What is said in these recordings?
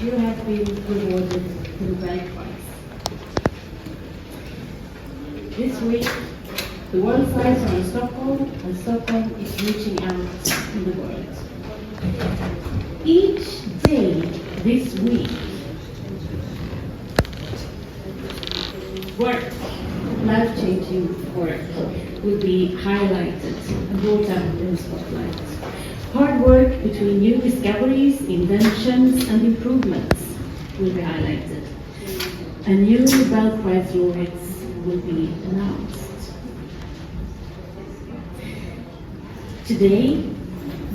you have been rewarded with the Nobel Prize. This week, the world's eyes are on Stockholm, and Stockholm is reaching out in the world. Each day this week, work, life-changing work, will be highlighted and brought out in the spotlight. Hard work between new discoveries, inventions, and improvements will be highlighted. And new Nobel Prize laureates will be announced. Today,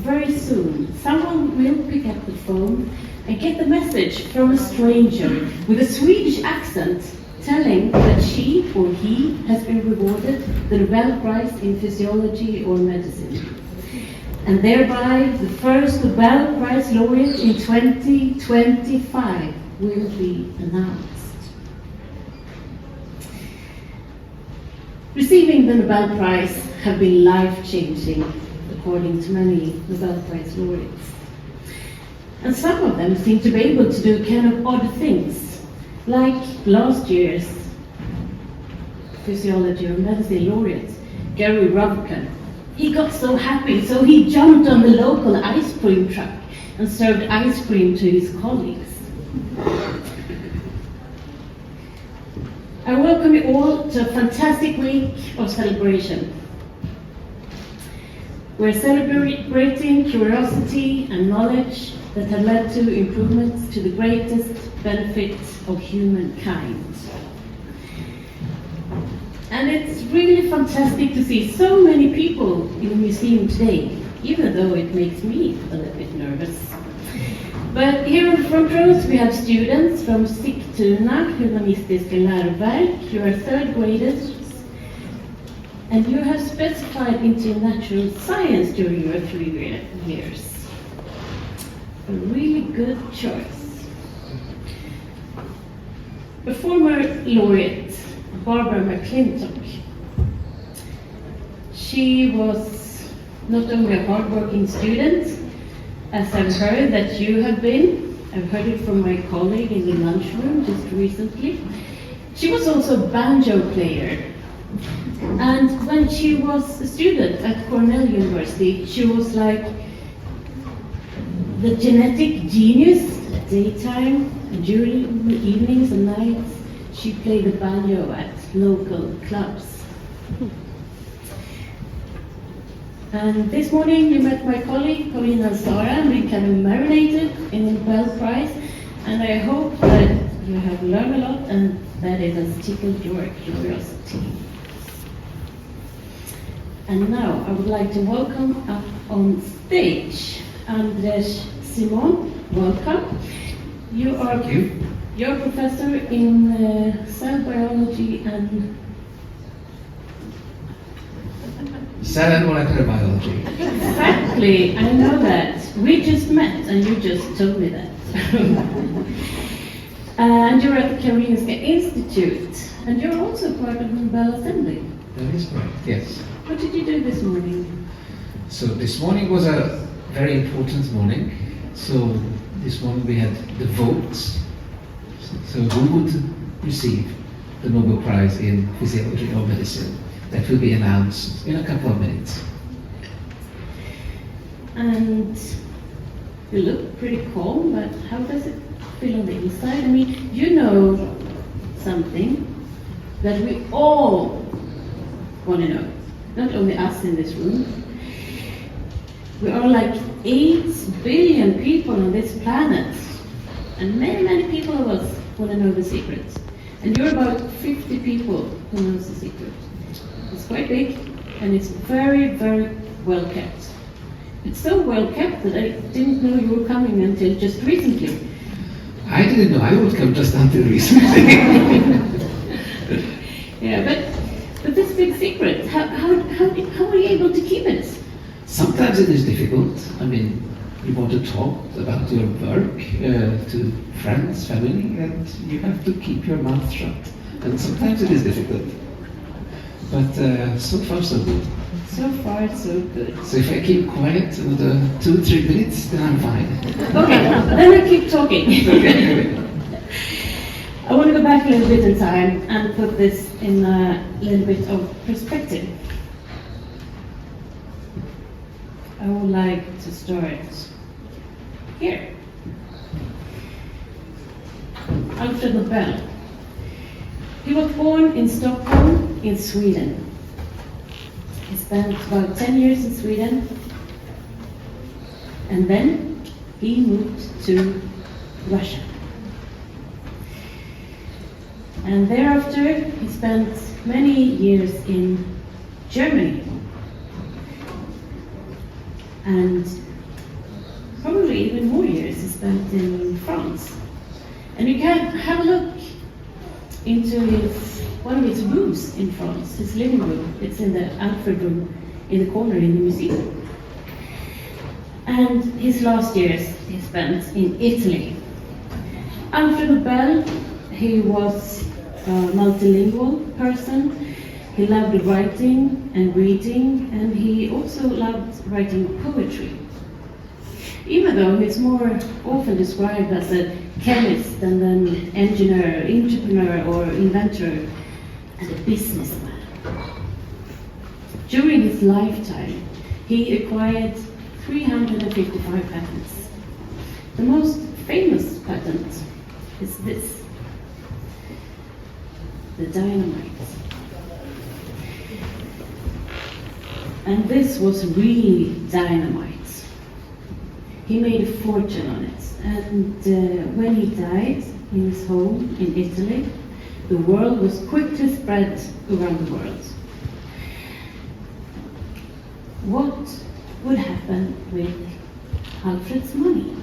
very soon, someone will pick up the phone and get the message from a stranger with a Swedish accent telling that she or he has been rewarded the Nobel Prize in Physiology or Medicine. And thereby, the first Nobel Prize laureate in 2025 will be announced. Receiving the Nobel Prize have been life-changing, according to many Nobel Prize laureates. And some of them seem to be able to do kind of odd things, like last year's Physiology or Medicine laureate, Gary Ruvkun. He got so happy, so he jumped on the local ice cream truck and served ice cream to his colleagues. I welcome you all to a fantastic week of celebration. We're celebrating curiosity and knowledge that have led to improvements to the greatest benefit of humankind. And it's really fantastic to see so many people in the museum today, even though it makes me a little bit nervous. But here in the front rows we have students from Sigtuna Humanistiska läroverk. You are third graders, and you have specified into natural science during your 3 years. A really good choice. A former laureate, Barbara McClintock. She was not only a hardworking student, as I've heard that you have been. I've heard it from my colleague in the lunchroom just recently. She was also a banjo player. And when she was a student at Cornell University, she was like the genetic genius at daytime, and during the evenings and nights, she played the banjo at local clubs. And this morning you met my colleague, Paulina Zara, and we kind of marinated in the Nobel Prize. And I hope that you have learned a lot and that it has tickled your curiosity. And now I would like to welcome up on stage Anders Simon. Welcome. You're a professor in cell biology and cell and molecular biology. Exactly, I know that. We just met and you just told me that. And you're at the Karolinska Institute, and you're also part of the Nobel Assembly. That is correct, yes. What did you do this morning? So this morning was a very important morning. So this morning we had the votes. So who would receive the Nobel Prize in Physiology or Medicine? That will be announced in a couple of minutes. And you look pretty calm, but how does it feel on the inside? I mean, you know something that we all want to know, not only us in this room. We are like 8 billion people on this planet, and many, many people of us want to know the secret. And you're about 50 people who knows the secret. It's quite big, and it's very, very well kept. It's so well kept that I didn't know you were coming until just recently. I didn't know I would come just until recently. Yeah, but this big secret, how are you able to keep it? Sometimes it is difficult. I mean, you want to talk about your work to friends, family, and you have to keep your mouth shut. And sometimes it is difficult. But so far so good. So far, so good. So if I keep quiet another 2-3 minutes, then I'm fine. Okay, then I keep talking. Okay. I want to go back a little bit in time and put this in a little bit of perspective. I would like to start here. Alfred Nobel. He was born in Stockholm, in Sweden. He spent about 10 years in Sweden, and then he moved to Russia. And thereafter, he spent many years in Germany. And probably even more years he spent in France. And you can have a look into one of his rooms in France, his living room. It's in the Alfred room in the corner in the museum. And his last years he spent in Italy. Alfred Nobel, he was a multilingual person. He loved writing and reading, and he also loved writing poetry. Even though he's more often described as a chemist and an engineer, entrepreneur, or inventor, and a businessman. During his lifetime, he acquired 355 patents. The most famous patent is this, the dynamite. And this was really dynamite. He made a fortune on it. And when he died in his home in Italy, the world was quickly spread around the world. What would happen with Alfred's money?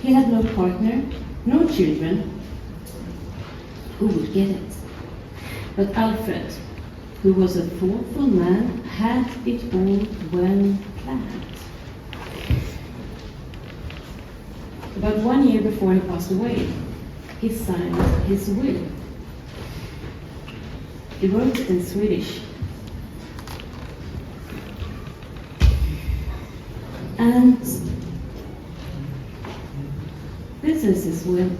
He had no partner, no children. Who would get it? But Alfred, who was a thoughtful man, had it all well planned. About 1 year before he passed away, he signed his will. He wrote it in Swedish. And this is his will.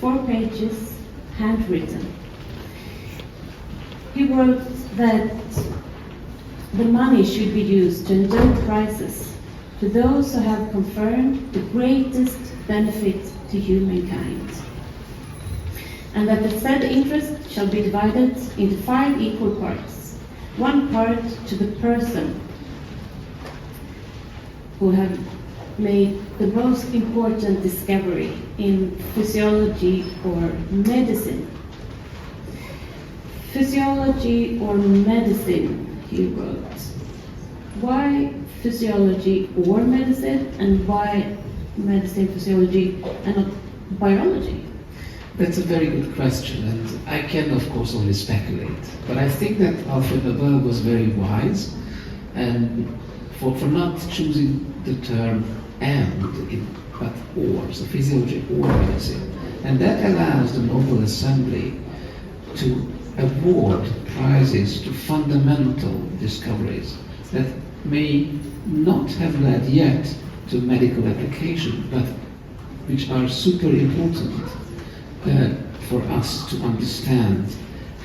4 pages, handwritten. He wrote that the money should be used to endow prizes to those who have conferred the greatest benefit to humankind, and that the said interest shall be divided into 5 equal parts, 1 part to the person who have made the most important discovery in physiology or medicine. Physiology or medicine, he wrote. Why physiology or medicine, and why medicine, physiology, and not biology? That's a very good question, and I can of course only speculate. But I think that Alfred Nobel was very wise, and for not choosing the term "and" but "or", so physiology or medicine. And that allows the Nobel Assembly to award prizes to fundamental discoveries that may not have led yet to medical application, but which are super important for us to understand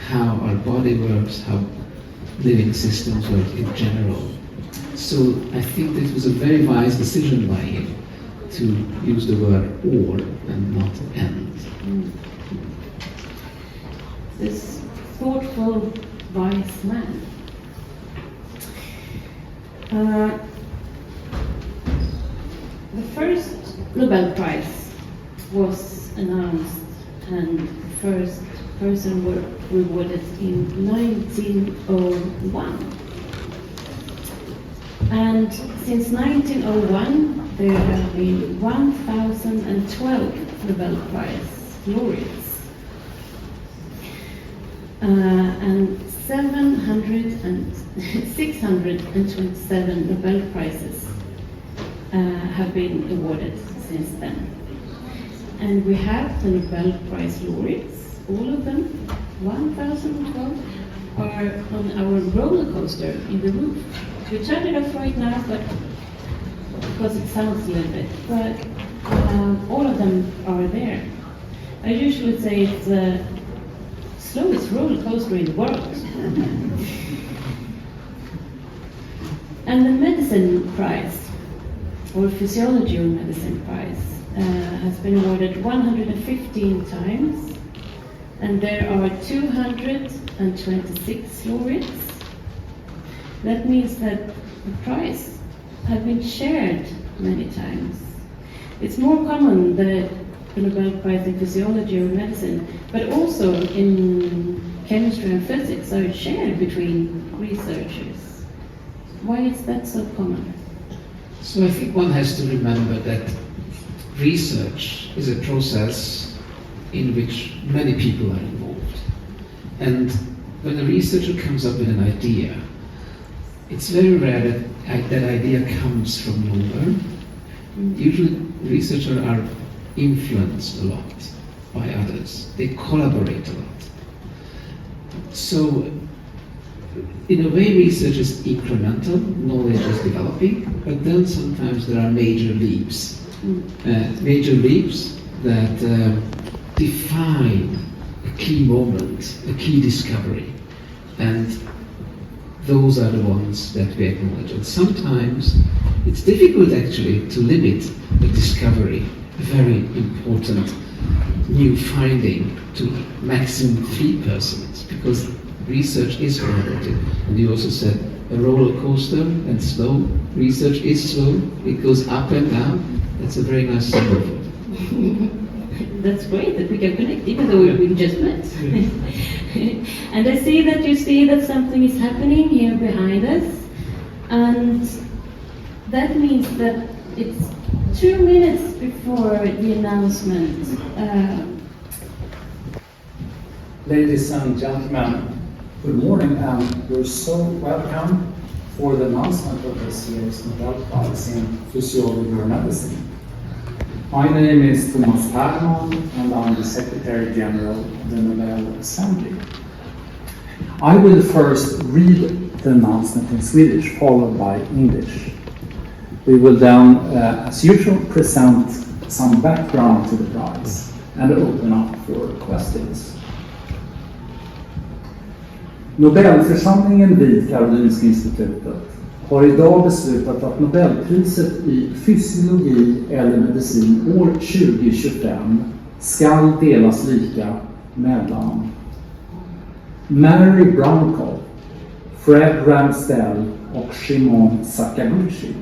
how our body works, how living systems work in general. So I think that it was a very wise decision by him to use the word "or" and not "and". This thoughtful, wise man. The first Nobel Prize was announced, and the first person was rewarded in 1901. And since 1901, there have been 1,012 Nobel Prize laureates. And 627 Nobel Prizes have been awarded since then. And we have the Nobel Prize laureates, all of them, 1,012, are on our roller coaster in the roof. We turn it off right now, but because it sounds a little bit, but all of them are there. I usually say it's the slowest roller coaster in the world. And the medicine prize, or physiology or medicine prize, has been awarded 115 times, and there are 226 laureates. That means that the prize has been shared many times. It's more common that the Nobel Prize in physiology or medicine, but also in chemistry and physics are shared between researchers. Why is that so common? So I think one has to remember that research is a process in which many people are involved. And when a researcher comes up with an idea, it's very rare that that idea comes from nowhere. Usually researchers are influenced a lot by others. They collaborate a lot. So in a way research is incremental, knowledge is developing, but then sometimes there are major leaps. Major leaps that define a key moment, a key discovery. And those are the ones that we acknowledge. And sometimes it's difficult actually to limit a discovery, a very important new finding, to maximum 3%, because research is collaborative. And you also said a roller coaster and slow. Research is slow, it goes up and down. That's a very nice symbol. That's great that we can connect, even though we just met. And I see that something is happening here behind us, and that means that it's 2 minutes before the announcement. Ladies and gentlemen, good morning, and you're so welcome for the announcement of this year's Nobel Prize in Physiology or Medicine. My name is Thomas Perman, and I'm the Secretary General of the Nobel Assembly. I will first read the announcement in Swedish, followed by English. We will then, as usual, present some background to the prize and open up for questions. Nobelförsamlingen vid Karolinska institutet har idag beslutat att Nobelpriset i fysiologi eller medicin år 2025 ska delas lika mellan Mary Browncoe, Fred Ramsdell och Shimon Sakaguchi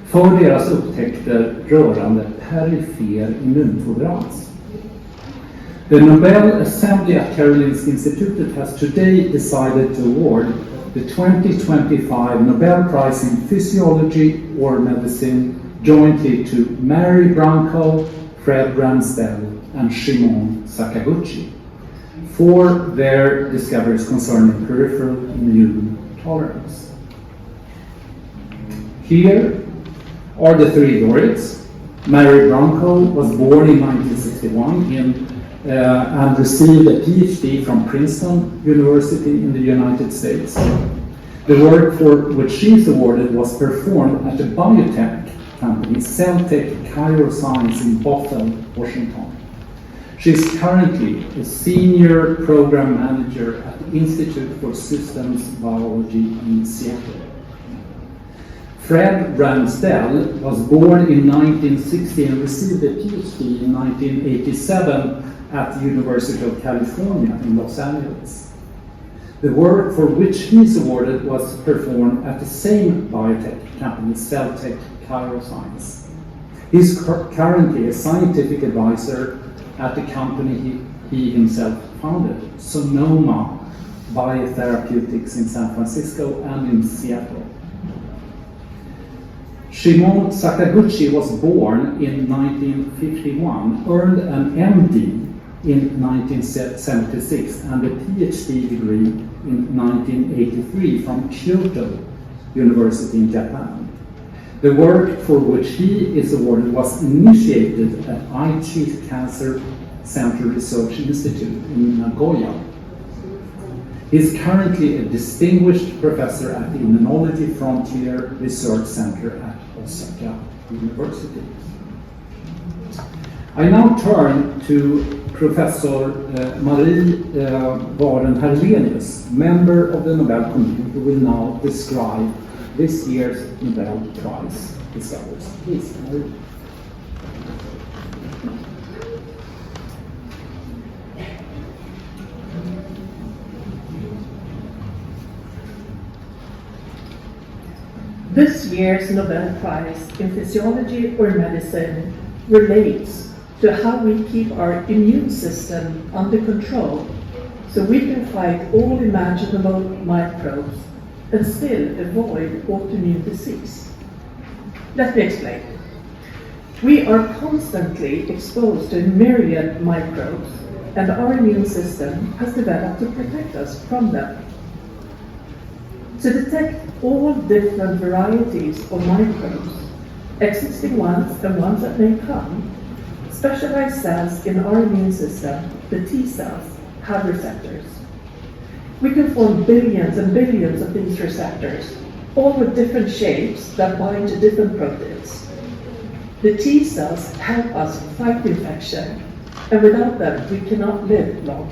för deras upptäckter rörande perifer immuntolerans. The Nobel Assembly at Karolinska Institutet has today decided to award the 2025 Nobel Prize in Physiology or Medicine jointly to Mary Browncoe, Fred Ramsdell, and Shimon Sakaguchi for their discoveries concerning peripheral immune tolerance. Here are the three laureates. Mary Browncoe was born in 1961 and received a PhD from Princeton University in the United States. The work for which she is awarded was performed at the biotech company Celltech Cryoscience in Bothell, Washington. She is currently a senior program manager at the Institute for Systems Biology in Seattle. Fred Ramsdell was born in 1960 and received a PhD in 1987 at the University of California in Los Angeles. The work for which he is awarded was performed at the same biotech company, Celltech Cryoscience. He is currently a scientific advisor at the company he himself founded, Sonoma Biotherapeutics in San Francisco and in Seattle. Shimon Sakaguchi was born in 1951, earned an MD in 1976 and a PhD degree in 1983 from Kyoto University in Japan. The work for which he is awarded was initiated at Aichi Cancer Center Research Institute in Nagoya. He's currently a distinguished professor at the Immunology Frontier Research Center at Osaka University. I now turn to Professor Marie Waren-Herlenius, member of the Nobel Committee, who will now describe this year's Nobel Prize discoveries. Please, Marie. This year's Nobel Prize in Physiology or Medicine relates to how we keep our immune system under control so we can fight all imaginable microbes and still avoid autoimmune disease. Let me explain. We are constantly exposed to a myriad microbes, and our immune system has developed to protect us from them. To detect all different varieties of microbes, existing ones and ones that may come, specialized cells in our immune system, the T cells, have receptors. We can form billions and billions of these receptors, all with different shapes that bind to different proteins. The T cells help us fight infection, and without them we cannot live long.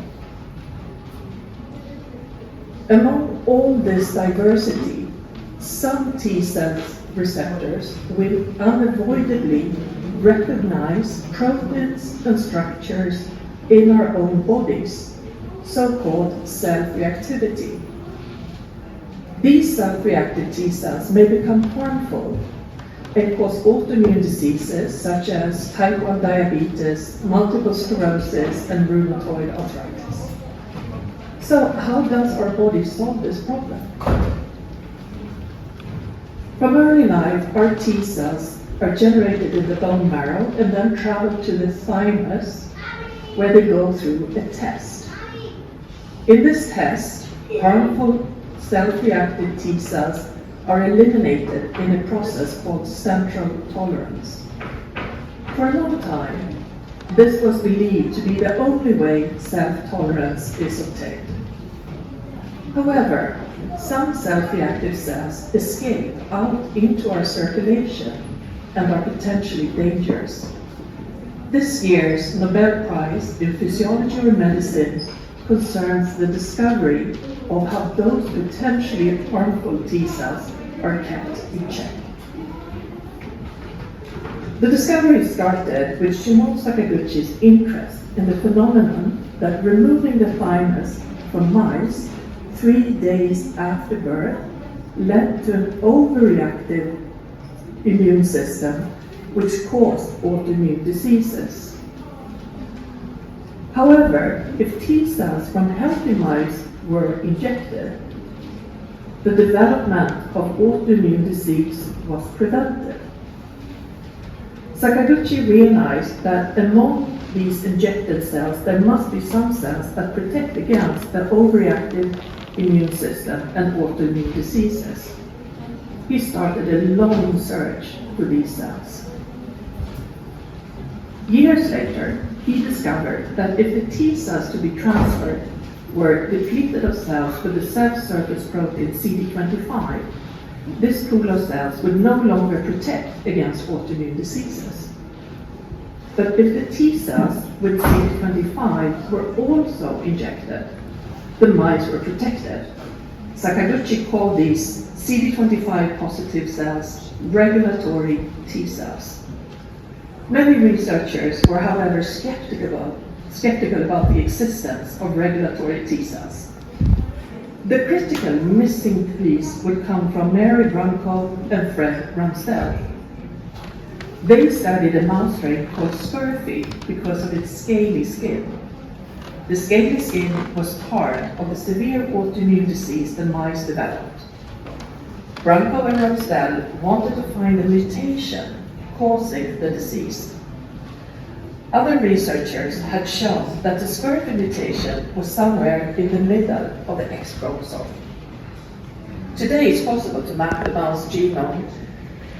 Among all this diversity, some T cell receptors will unavoidably recognize proteins and structures in our own bodies, so-called self-reactivity. These self-reactive T cells may become harmful and cause autoimmune diseases such as type 1 diabetes, multiple sclerosis, and rheumatoid arthritis. So how does our body solve this problem? From early life, our T cells are generated in the bone marrow and then travel to the thymus, where they go through a test. In this test, harmful self-reactive T cells are eliminated in a process called central tolerance. For a long time, this was believed to be the only way self-tolerance is obtained. However, some self-reactive cells escape out into our circulation and are potentially dangerous. This year's Nobel Prize in Physiology or Medicine concerns the discovery of how those potentially harmful T cells are kept in check. The discovery started with Shimon Sakaguchi's interest in the phenomenon that removing the thymus from mice 3 days after birth led to an overreactive immune system which caused autoimmune diseases. However, if T cells from healthy mice were injected, the development of autoimmune disease was prevented. Sakaguchi realized that among these injected cells, there must be some cells that protect against the overreactive immune system and autoimmune diseases. He started a long search for these cells. Years later, he discovered that if the T cells to be transferred were depleted of cells with the self-surface protein CD25, this pool of cells would no longer protect against autoimmune diseases. But if the T cells with CD25 were also injected, the mice were protected. Sakaguchi called these CD25 positive cells regulatory T cells. Many researchers were, however, skeptical about the existence of regulatory T cells. The critical missing piece would come from Mary Brunko and Fred Ramsdell. They studied a mouse strain called scurfy because of its scaly skin. The scaly skin was part of the severe autoimmune disease the mice developed. Brunko and Ramsdell wanted to find a mutation causing the disease. Other researchers had shown that the scurfy mutation was somewhere in the middle of the X chromosome. Today it's possible to map the mouse genome,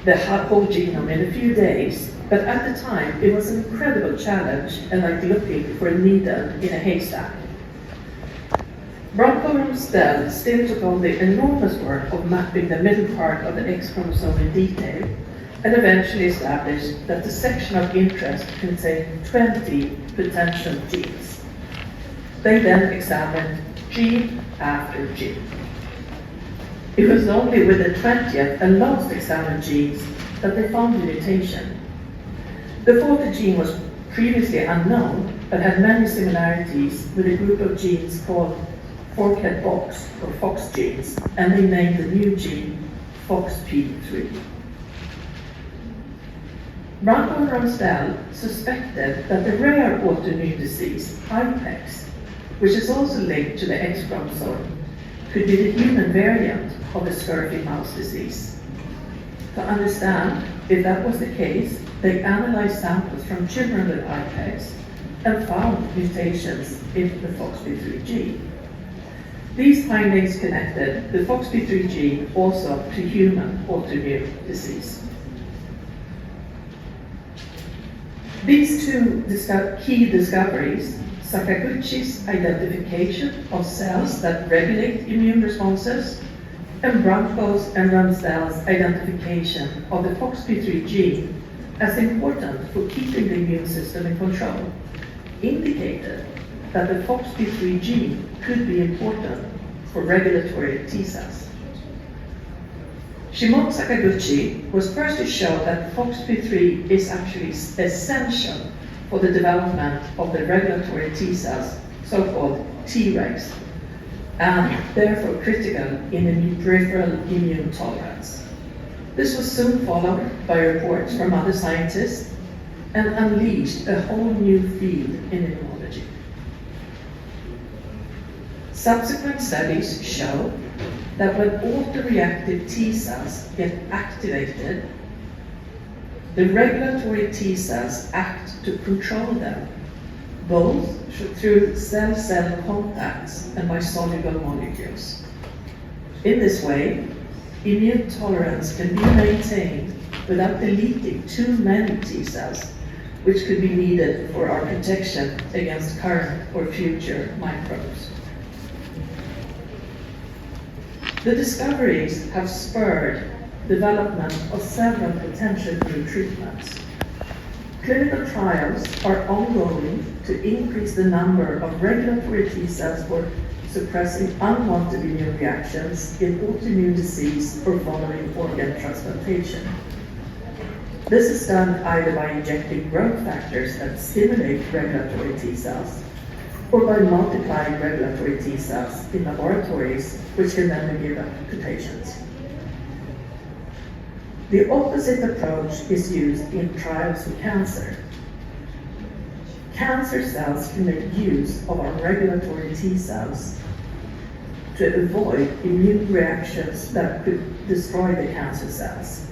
the whole genome, in a few days, but at the time it was an incredible challenge and like looking for a needle in a haystack. Branko Ramsdell still took on the enormous work of mapping the middle part of the X chromosome in detail, and eventually established that the section of interest contained 20 potential genes. They then examined gene after gene. It was only with the 20th and last examined genes that they found the mutation. The 40th gene was previously unknown, but had many similarities with a group of genes called forkhead box or FOX genes, and they named the new gene FOXP3. Branko and Ramsdell suspected that the rare autoimmune disease, IPEX, which is also linked to the X chromosome, could be the human variant of the scurvy mouse disease. To understand if that was the case, they analyzed samples from children with IPEX and found mutations in the FOXP3 gene. These findings connected the FOXP3 gene also to human autoimmune disease. These two key discoveries, Sakaguchi's identification of cells that regulate immune responses, and Branko's and Ramsdell's identification of the FOXP3 gene as important for keeping the immune system in control, indicated that the FOXP3 gene could be important for regulatory T cells. Shimon Sakaguchi was first to show that FOXP3 is actually essential for the development of the regulatory T cells, so-called Tregs, and therefore critical in peripheral immune tolerance. This was soon followed by reports from other scientists and unleashed a whole new field in immunology. Subsequent studies show that when autoreactive T cells get activated, the regulatory T cells act to control them, both through cell-cell contacts and by soluble molecules. In this way, immune tolerance can be maintained without deleting too many T cells, which could be needed for our protection against current or future microbes. The discoveries have spurred development of several potential new treatments. Clinical trials are ongoing to increase the number of regulatory T cells for suppressing unwanted immune reactions in autoimmune disease or following organ transplantation. This is done either by injecting growth factors that stimulate regulatory T cells, or by multiplying regulatory T cells in laboratories, which can then be given to patients. The opposite approach is used in trials with cancer. Cancer cells can make use of our regulatory T cells to avoid immune reactions that could destroy the cancer cells.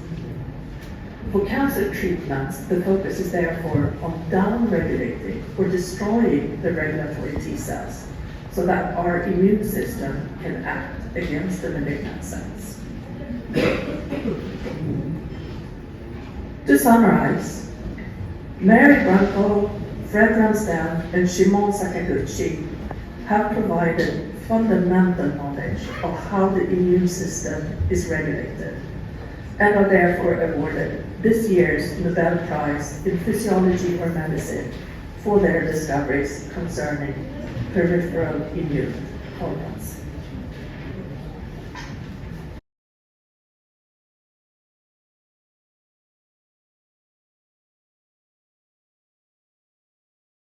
For cancer treatments, the focus is therefore on down-regulating or destroying the regulatory T cells so that our immune system can act against the malignant cells. To summarize, Mary Branko, Fred Ramsdell, and Shimon Sakaguchi have provided fundamental knowledge of how the immune system is regulated and are therefore awarded this year's Nobel Prize in Physiology or Medicine for their discoveries concerning peripheral immune tolerance.